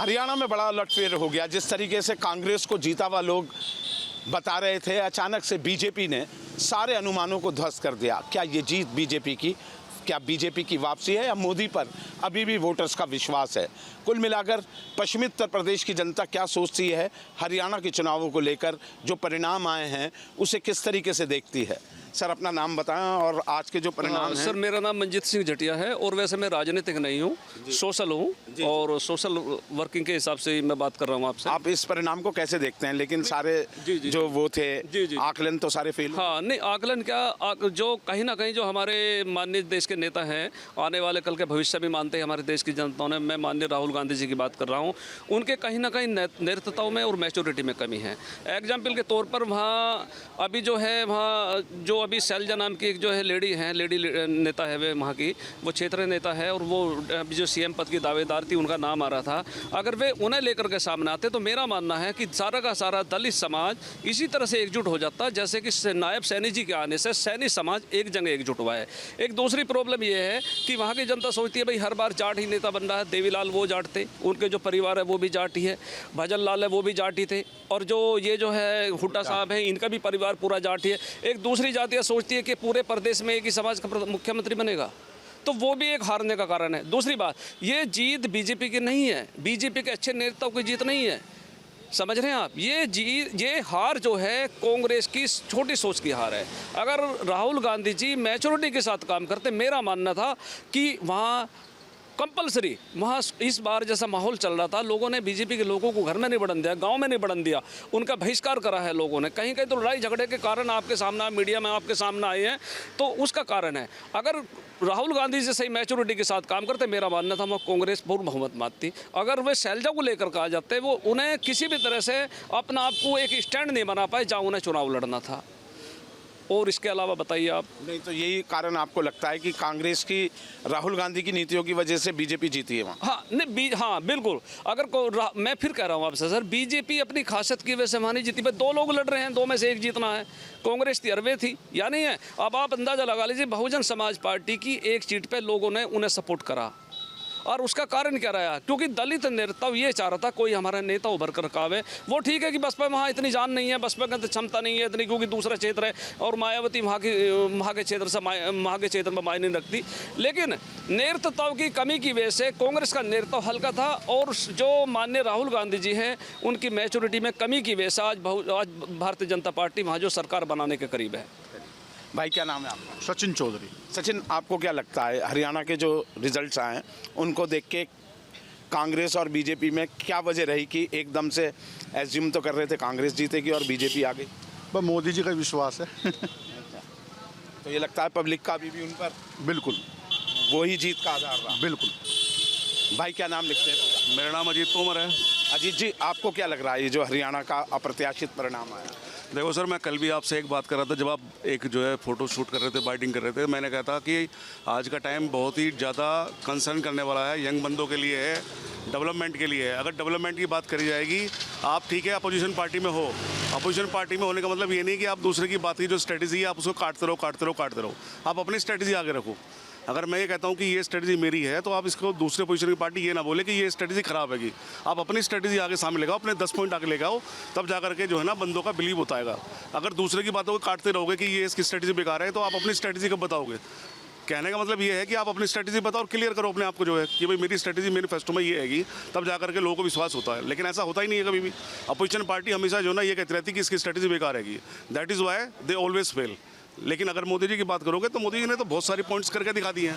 हरियाणा में बड़ा उलटफेर हो गया। जिस तरीके से कांग्रेस को जीता हुआ लोग बता रहे थे, अचानक से बीजेपी ने सारे अनुमानों को ध्वस्त कर दिया। क्या ये जीत बीजेपी की, क्या बीजेपी की वापसी है या मोदी पर अभी भी वोटर्स का विश्वास है? कुल मिलाकर पश्चिमी उत्तर प्रदेश की जनता क्या सोचती है, हरियाणा के चुनावों को लेकर जो परिणाम आए हैं उसे किस तरीके से देखती है? सर अपना नाम बताएं और आज के जो परिणाम हैं। सर मेरा नाम मंजीत सिंह जटिया है और वैसे मैं राजनीतिक नहीं हूँ, सोशल हूँ और सोशल वर्किंग के हिसाब से मैं बात कर रहा हूँ आपसे। आप इस परिणाम को कैसे देखते हैं? लेकिन सारे जो वो थे आकलन तो सारे फेल। हाँ नहीं, आकलन क्या, जो कहीं ना कहीं जो हमारे माननीय देश के नेता हैं, आने वाले कल के भविष्य भी मानते हैं हमारे देश की जनता ने, मैं माननीय राहुल गांधी जी की बात कर रहा हूँ, उनके कहीं ना कहीं नेतृत्व में और मैच्योरिटी में कमी है। एग्जाम्पल के तौर पर वहाँ अभी जो है, वहाँ जो अभी शैलजा नाम की एक जो है लेडी नेता है, वे वहाँ की वो क्षेत्रीय नेता है और वो अभी जो सीएम पद की दावेदार थी, उनका नाम आ रहा था। अगर वे उन्हें लेकर के सामने आते तो मेरा मानना है कि सारा का सारा दलित समाज इसी तरह से एकजुट हो जाता, जैसे कि नायब सैनी जी के आने से सैनी समाज एक जगह एकजुट हुआ है। एक दूसरी प्रॉब्लम ये है कि वहाँ की जनता सोचती है भाई हर बार जाट ही नेता बन रहा है। देवीलाल वो जाट थे, उनके जो परिवार है वो भी जाट ही है, भजन लाल है वो भी जाट ही थे, और जो ये जो है हुड्डा साहब है, इनका भी परिवार पूरा जाट ही है। एक दूसरी जातियाँ सोचती है कि पूरे प्रदेश में एक ही समाज का मुख्यमंत्री बनेगा, तो वो भी एक हारने का कारण है। दूसरी बात, ये जीत बीजेपी की नहीं है, बीजेपी के अच्छे नेताओं की जीत नहीं है, समझ रहे हैं आप? ये हार जो है कांग्रेस की छोटी सोच की हार है। अगर राहुल गांधी जी मैच्योरिटी के साथ काम करते, मेरा मानना था कि वहाँ कंपलसरी, वहाँ इस बार जैसा माहौल चल रहा था, लोगों ने बीजेपी के लोगों को घर में नहीं बढ़न दिया, गांव में नहीं बढ़न दिया, उनका बहिष्कार करा है लोगों ने। कहीं कहीं तो लड़ाई झगड़े के कारण आपके सामने, मीडिया में आपके सामने आए हैं, तो उसका कारण है। अगर राहुल गांधी जी सही मैच्योरिटी के साथ काम करते, मेरा मानना था वह कांग्रेस पूर्ण बहुमत मानती। अगर वे शैलजा को लेकर कहा जाते, वो उन्हें किसी भी तरह से अपना आप को एक स्टैंड नहीं बना पाए जहाँ उन्हें चुनाव लड़ना था। और इसके अलावा बताइए आप। नहीं तो यही कारण आपको लगता है कि कांग्रेस की, राहुल गांधी की नीतियों की वजह से बीजेपी जीती है वहाँ? हाँ नहीं, हाँ बिल्कुल। अगर मैं फिर कह रहा हूँ आपसे सर, बीजेपी अपनी खासियत की वजह से वहाँ नहीं जीती। भाई 2 लोग लड़ रहे हैं, 2 में से एक जीतना है। कांग्रेस थी, अरवे थी या नहीं है? अब आप अंदाज़ा लगा लीजिए, बहुजन समाज पार्टी की एक सीट पर लोगों ने उन्हें सपोर्ट करा, और उसका कारण क्या रहा? क्योंकि दलित नेतृत्व ये चाह रहा था कोई हमारा नेता उभर कर कावे। वो ठीक है कि बसपा वहाँ इतनी जान नहीं है, बसपा की क्षमता नहीं है इतनी, क्योंकि दूसरा क्षेत्र है, और मायावती वहाँ के क्षेत्र से वहाँ के क्षेत्र में मायने रखती। लेकिन नेतृत्व की कमी की वजह से कांग्रेस का नेतृत्व हल्का था, और जो माननीय राहुल गांधी जी हैं उनकी मैच्योरिटी में कमी की वजह से आज भारतीय जनता पार्टी वहाँ जो सरकार बनाने के करीब है। भाई क्या नाम है आपका? सचिन चौधरी। सचिन, आपको क्या लगता है हरियाणा के जो रिजल्ट्स आए हैं उनको देख के कांग्रेस और बीजेपी में क्या वजह रही कि एकदम से एज्यूम तो कर रहे थे कांग्रेस जीतेगी और बीजेपी आ गई? बस मोदी जी का विश्वास है। तो ये लगता है पब्लिक का भी उन पर बिल्कुल वही जीत का आधार रहा? बिल्कुल। भाई क्या नाम लिखते हैं? मेरा नाम अजीत तोमर है। अजीत जी, आपको क्या लग रहा है ये जो हरियाणा का अप्रत्याशित परिणाम आया? देखो सर, मैं कल भी आपसे एक बात कर रहा था, जब आप एक जो है फ़ोटो शूट कर रहे थे, बाइटिंग कर रहे थे, मैंने कहा था कि आज का टाइम बहुत ही ज़्यादा कंसर्न करने वाला है, यंग बंदों के लिए है, डेवलपमेंट के लिए है। अगर डेवलपमेंट की बात करी जाएगी, आप ठीक है अपोजिशन पार्टी में हो, अपोजिशन पार्टी में होने का मतलब ये नहीं कि आप दूसरे की बात की जो स्ट्रेटजी है आप उसको काटते रहो। आप अपनी स्ट्रेटजी आगे रखो। अगर मैं ये कहता हूँ कि ये स्ट्रेटजी मेरी है, तो आप इसको दूसरे पोजीशन की पार्टी ये ना बोले कि ये स्ट्रेटजी खराब है। आप अपनी स्ट्रेटजी आगे सामने लेगाओ, अपने 10 पॉइंट आगे लेगाओ, तब जा करके जो है ना बंदों का बिलीव होता है। अगर दूसरे की बातों को काटते रहोगे कि ये इसकी स्ट्रेटजी बेकार है, तो आप अपनी स्ट्रेटजी कब बताओगे? कहने का मतलब ये है कि आप अपनी स्ट्रेटजी बताओ और क्लियर करो अपने आप को, जो है कि भाई मेरी स्ट्रेटजी मैनिफेस्टो में ये हैगी, तब जा करके लोगों को विश्वास होता है। लेकिन ऐसा होता ही नहीं है कभी भी। अपोजिशन पार्टी हमेशा जो ना ये कहती रहती है कि इसकी स्ट्रेटजी बेकार हैगी, that is why they always fail. लेकिन अगर मोदी जी की बात करोगे तो मोदी जी ने तो बहुत सारी पॉइंट्स करके दिखा दी हैं।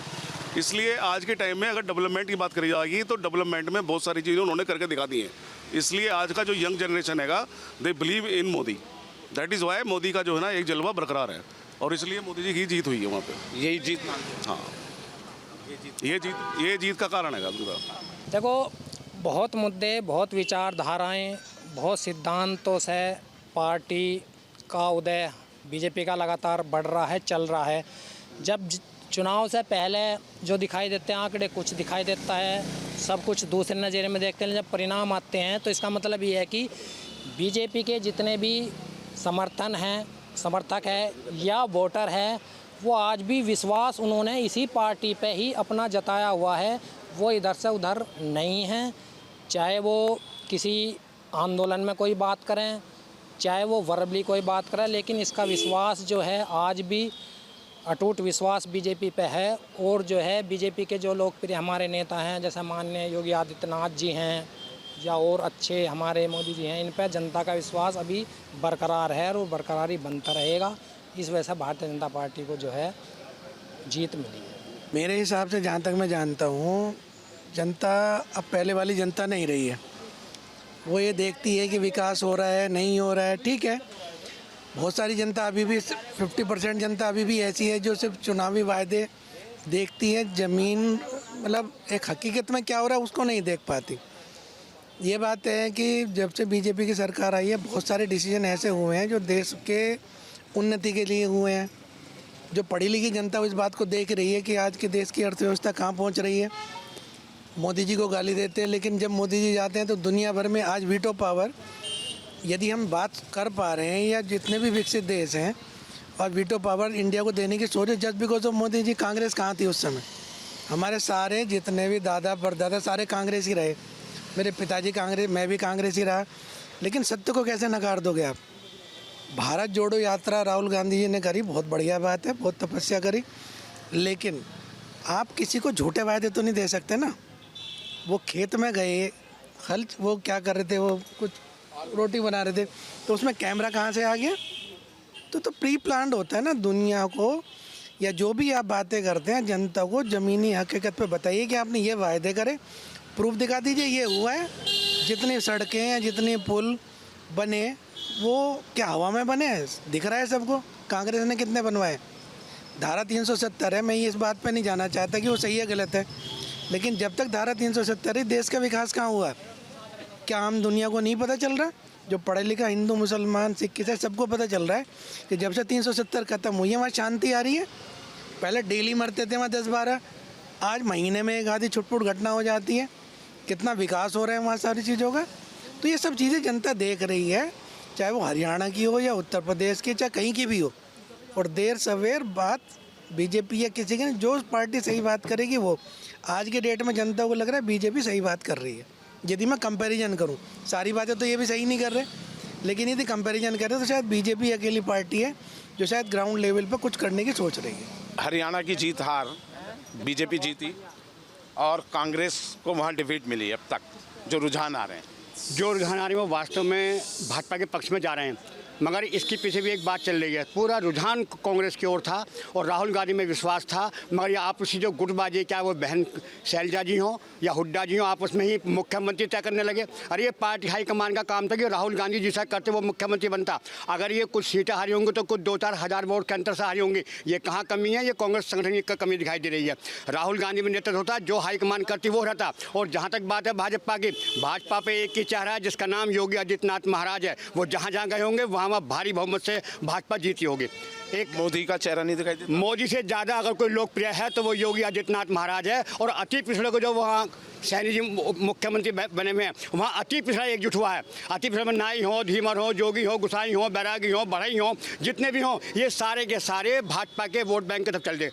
इसलिए आज के टाइम में अगर डेवलपमेंट की बात करी जाएगी तो डेवलपमेंट में बहुत सारी चीज़ें उन्होंने करके दिखा दी हैं। इसलिए आज का जो यंग जनरेशन हैगा, they believe in Modi, that is why Modi का जो है ना एक जलवा बरकरार है, और इसलिए मोदी जी की जीत हुई है वहाँ पे। यही जीत मानते हैं? हाँ, ये जीत का कारण है पूरा। देखो, बहुत मुद्दे, बहुत विचारधाराएं, बहुत सिद्धांतों से पार्टी का उदय बीजेपी का लगातार बढ़ रहा है, चल रहा है। जब चुनाव से पहले जो दिखाई देते हैं आंकड़े, कुछ दिखाई देता है, सब कुछ दूसरे नज़रिए में देखते हैं। जब परिणाम आते हैं तो इसका मतलब ये है कि बीजेपी के जितने भी समर्थक है या वोटर है, वो आज भी विश्वास उन्होंने इसी पार्टी पे ही अपना जताया हुआ है, वो इधर से उधर नहीं है। चाहे वो किसी आंदोलन में कोई बात करें, चाहे वो वर्बली कोई बात करें, लेकिन इसका विश्वास जो है आज भी अटूट विश्वास बीजेपी पे है। और जो है बीजेपी के जो लोकप्रिय हमारे नेता हैं, जैसे माननीय योगी आदित्यनाथ जी हैं या और अच्छे हमारे मोदी जी हैं, इन पर जनता का विश्वास अभी बरकरार है और बरकरार ही बनता रहेगा। इस वजह से भारतीय जनता पार्टी को जो है जीत मिली है। मेरे हिसाब से जहाँ तक मैं जानता हूँ, जनता अब पहले वाली जनता नहीं रही है। वो ये देखती है कि विकास हो रहा है नहीं हो रहा है, ठीक है। बहुत सारी जनता अभी भी 50% जनता अभी भी ऐसी है जो सिर्फ चुनावी वायदे देखती है, ज़मीन मतलब एक हकीकत में क्या हो रहा है उसको नहीं देख पाती। ये बात है कि जब से बीजेपी की सरकार आई है, बहुत सारे डिसीजन ऐसे हुए हैं जो देश के उन्नति के लिए हुए हैं। जो पढ़ी लिखी जनता इस बात को देख रही है कि आज के देश की अर्थव्यवस्था कहाँ पहुँच रही है। मोदी जी को गाली देते हैं, लेकिन जब मोदी जी जाते हैं तो दुनिया भर में आज वीटो पावर, यदि हम बात कर पा रहे हैं या जितने भी विकसित देश हैं और वीटो पावर इंडिया को देने की सोच है, just because of Modi ji. Congress कहाँ थी उस समय? हमारे सारे जितने भी दादा परदादा सारे कांग्रेस ही रहे। मेरे पिताजी कांग्रेस, मैं भी कांग्रेस ही रहा। लेकिन सत्य को कैसे नकार दोगे आप? भारत जोड़ो यात्रा राहुल गांधी जी ने करी, बहुत बढ़िया बात है, बहुत तपस्या करी, लेकिन आप किसी को झूठे वायदे तो नहीं दे सकते ना। वो खेत में गए, हल वो क्या कर रहे थे, वो कुछ रोटी बना रहे थे, तो उसमें कैमरा कहाँ से आ गया? तो प्री प्लान्ड होता है ना। दुनिया को या जो भी आप बातें करते हैं, जनता को ज़मीनी हकीकत पे बताइए कि आपने ये वायदे करे, प्रूफ दिखा दीजिए ये हुआ है। जितनी सड़कें हैं, जितने पुल बने, वो क्या हवा में बने हैं? दिख रहा है सबको। कांग्रेस ने कितने बनवाए? धारा 370 है। मैं इस बात पे नहीं जाना चाहता कि वो सही है गलत है, लेकिन जब तक धारा 370 है, देश का विकास कहाँ हुआ? क्या आम दुनिया को नहीं पता चल रहा? जो पढ़े लिखा हिंदू मुसलमान सिख ईसाई सबको पता चल रहा है कि जब से 370 खत्म हुई है वहाँ शांति आ रही है। पहले डेली मरते थे वहाँ 10-12, आज महीने में एक आधी छुटपुट घटना हो जाती है। कितना विकास हो रहा है वहाँ सारी चीज़ों का। तो ये सब चीज़ें जनता देख रही है, चाहे वो हरियाणा की हो या उत्तर प्रदेश की, चाहे कहीं की भी हो। और देर सवेर बात बीजेपी या किसी की, जो पार्टी सही बात करेगी वो। आज के डेट में जनता को लग रहा है बीजेपी सही बात कर रही है। यदि मैं कंपैरिजन करूं, सारी बातें तो ये भी सही नहीं कर रहे, लेकिन यदि कंपैरिजन करें तो शायद बीजेपी अकेली पार्टी है जो शायद ग्राउंड लेवल पर कुछ करने की सोच रही है। हरियाणा की जीत हार बीजेपी जीती और कांग्रेस को वहाँ डिफीट मिली। अब तक जो रुझान आ रहे हैं, वो वास्तव में भाजपा के पक्ष में जा रहे हैं, मगर इसके पीछे भी एक बात चल रही है। पूरा रुझान कांग्रेस की ओर था और राहुल गांधी में विश्वास था, मगर ये आपसी जो गुटबाजी, क्या वो बहन शैलजा जी हों या हुड्डा जी हों, आपस में ही मुख्यमंत्री तय करने लगे। अरे ये पार्टी हाईकमान का काम था कि राहुल गांधी जैसा करते वो मुख्यमंत्री बनता। अगर ये कुछ सीटें हारी होंगी तो कुछ 2-4 हज़ार वोट के अंतर से हारी होंगी। ये कहाँ कमी है? ये कांग्रेस संगठन की कमी दिखाई दे रही है। राहुल गांधी में नेतृत्व होता, जो हाईकमान करती वो रहता। और जहाँ तक बात है भाजपा की, भाजपा पे एक ही चेहरा है जिसका नाम योगी आदित्यनाथ महाराज है। वो जहाँ जहाँ गए होंगे वहाँ भारी बहुमत से भाजपा जीती होगी। एक मोदी का चेहरा नहीं दिखाई देता। मोदी से ज़्यादा अगर कोई लोकप्रिय है तो वो योगी आदित्यनाथ महाराज है। और अति पिछड़े को जो वहाँ सैनी जी मुख्यमंत्री बने हुए हैं, वहाँ अति पिछड़ा एकजुट हुआ है। अति पिछड़े में नाई हो, धीमर हो, जोगी हो, गुसाई हो, बैरागी हो, बढ़ई हो, जितने भी हों, ये सारे के सारे भाजपा के वोट बैंक की तरफ चल गए।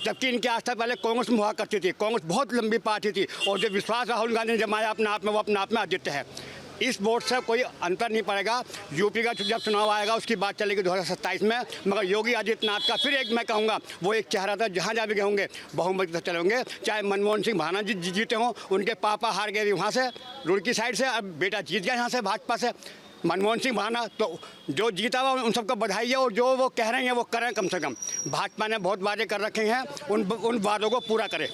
जबकि इनकी आस्था पहले कांग्रेस में हुआ करती थी। कांग्रेस बहुत लंबी पार्टी थी और जो विश्वास राहुल गांधी ने जमाया अपने आप में, वो अपने आप में अद्वितीय है। इस वोट से कोई अंतर नहीं पड़ेगा। यूपी का जब चुनाव आएगा उसकी बात चलेगी 2027 में, मगर योगी आदित्यनाथ का फिर एक मैं कहूँगा वो एक चेहरा था, जहाँ जहाँ भी गए होंगे बहुमत से चले होंगे। चाहे मनमोहन सिंह भाना जी जीते हों, उनके पापा हार गए वहाँ से रुड़की साइड से, अब बेटा जीत गया यहाँ से भाजपा से मनमोहन सिंह भाना। तो जो जीता हुआ उन सबको बधाई है और जो वो कह रहे हैं वो करें। कम से कम भाजपा ने बहुत वादे कर रखे हैं, उन वादों को पूरा करें।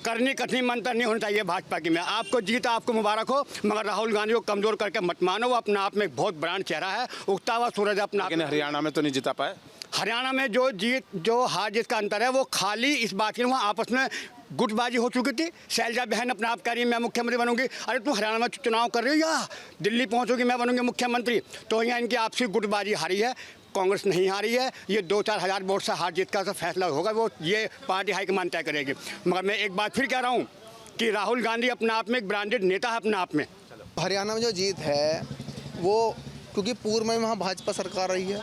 करनी कठिन मंत्र नहीं होना चाहिए भाजपा की में। आपको जीता, आपको मुबारक हो, मगर राहुल गांधी को कमज़ोर करके मत मानो। वो अपने आप में एक बहुत ब्रांड चेहरा है, उगता हुआ सूरज अपना। लेकिन हरियाणा में तो नहीं जिता पाए। हरियाणा में जो हार जीत का अंतर है वो खाली इस बात की, वहाँ आपस में गुटबाजी हो चुकी थी। शैलजा बहन अपने आप कह रही है मैं मुख्यमंत्री बनूंगी। अरे तुम हरियाणा में चुनाव कर रही हो या दिल्ली पहुँचोगी मैं बनूंगी मुख्यमंत्री? तो यहाँ इनकी आपसी गुटबाजी हारी है, कांग्रेस नहीं हारी है। ये 2-4 हज़ार वोट से हार जीत का फैसला होगा, वो ये पार्टी हाईकमान तय करेगी। मगर मैं एक बात फिर कह रहा हूँ कि राहुल गांधी अपने आप में एक ब्रांडेड नेता है अपने आप में। हरियाणा में जो जीत है वो क्योंकि पूर्व में वहाँ भाजपा सरकार रही है,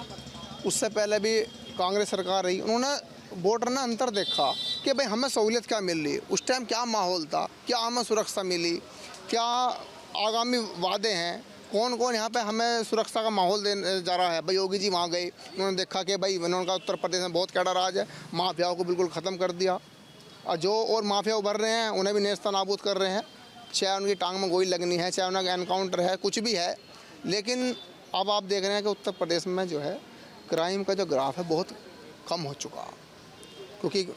उससे पहले भी कांग्रेस सरकार रही। उन्होंने वोटर ने अंतर देखा कि भाई हमें सहूलियत क्या मिल रही है, उस टाइम क्या माहौल था, क्या हमें सुरक्षा मिली, क्या आगामी वादे हैं, कौन कौन यहाँ पे हमें सुरक्षा का माहौल देने जा रहा है। भाई योगी जी वहाँ गए, उन्होंने देखा कि भाई उन्होंने कहा उत्तर प्रदेश में बहुत कैडा राज है, माफियाओं को बिल्कुल ख़त्म कर दिया, और जो और माफिया उभर रहे हैं उन्हें भी नेस्ता नाबूद कर रहे हैं, चाहे उनकी टांग में गोली लगनी है, चाहे उनका एनकाउंटर है, कुछ भी है। लेकिन अब आप देख रहे हैं कि उत्तर प्रदेश में जो है क्राइम का जो ग्राफ है बहुत कम हो चुका, क्योंकि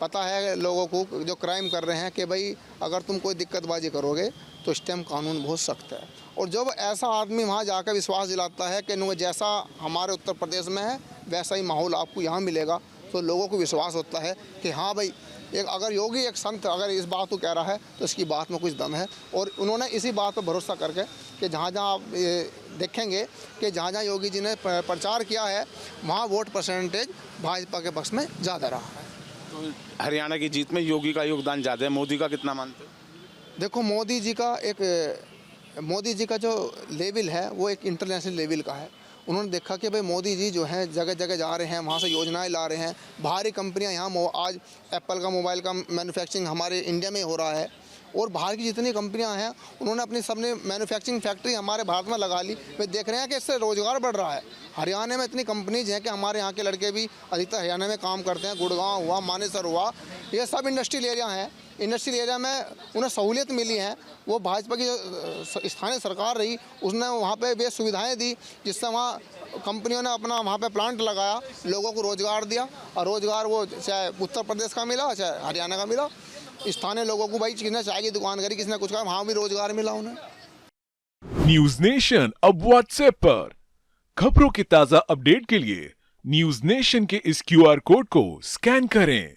पता है लोगों को जो क्राइम कर रहे हैं कि भाई अगर तुम कोई दिक्कतबाजी करोगे तो इस टाइम कानून बहुत सख्त है। और जब ऐसा आदमी वहाँ जाकर विश्वास दिलाता है कि जैसा हमारे उत्तर प्रदेश में है वैसा ही माहौल आपको यहाँ मिलेगा, तो लोगों को विश्वास होता है कि हाँ भाई एक अगर योगी एक संत अगर इस बात को कह रहा है तो इसकी बात में कुछ दम है। और उन्होंने इसी बात पर भरोसा करके कि जहाँ जहाँ आप देखेंगे कि जहाँ जहाँ योगी जी ने प्रचार किया है वहाँ वोट परसेंटेज भाजपा के पक्ष में ज़्यादा रहा है। तो हरियाणा की जीत में योगी का योगदान ज़्यादा है, मोदी का कितना मानते हो? देखो मोदी जी का जो लेवल है वो एक इंटरनेशनल लेवल का है। उन्होंने देखा कि भाई मोदी जी जो हैं जगह जगह जा रहे हैं, वहाँ से योजनाएं ला रहे हैं, बाहरी कंपनियां यहाँ आज एप्पल का मोबाइल का मैन्युफैक्चरिंग हमारे इंडिया में हो रहा है, और बाहर की जितनी कंपनियां हैं उन्होंने अपनी सबने मैन्युफैक्चरिंग फैक्ट्री हमारे भारत में लगा ली। वे देख रहे हैं कि इससे रोज़गार बढ़ रहा है। हरियाणा में इतनी कंपनीज हैं कि हमारे यहाँ के लड़के भी अधिकतर हरियाणा में काम करते हैं। गुड़गांव हुआ, मानेसर हुआ, ये सब इंडस्ट्रियल एरिया हैं। इंडस्ट्रियल एरिया में उन्हें सहूलियत मिली है। वो भाजपा की जो स्थानीय सरकार रही उसने वहाँ पे वे सुविधाएं दी जिससे वहाँ कंपनियों ने अपना वहाँ पे प्लांट लगाया, लोगों को रोज़गार दिया, और रोज़गार वो चाहे उत्तर प्रदेश का मिला चाहे हरियाणा का मिला। स्थानीय लोगों को भाई किसने चाय की दुकान करी, किसने कुछ कहा, वहाँ भी रोज़गार मिला उन्हें। न्यूज नेशन अब व्हाट्सएप पर खबरों के ताज़ा अपडेट के लिए न्यूज नेशन के इस QR कोड को स्कैन करें।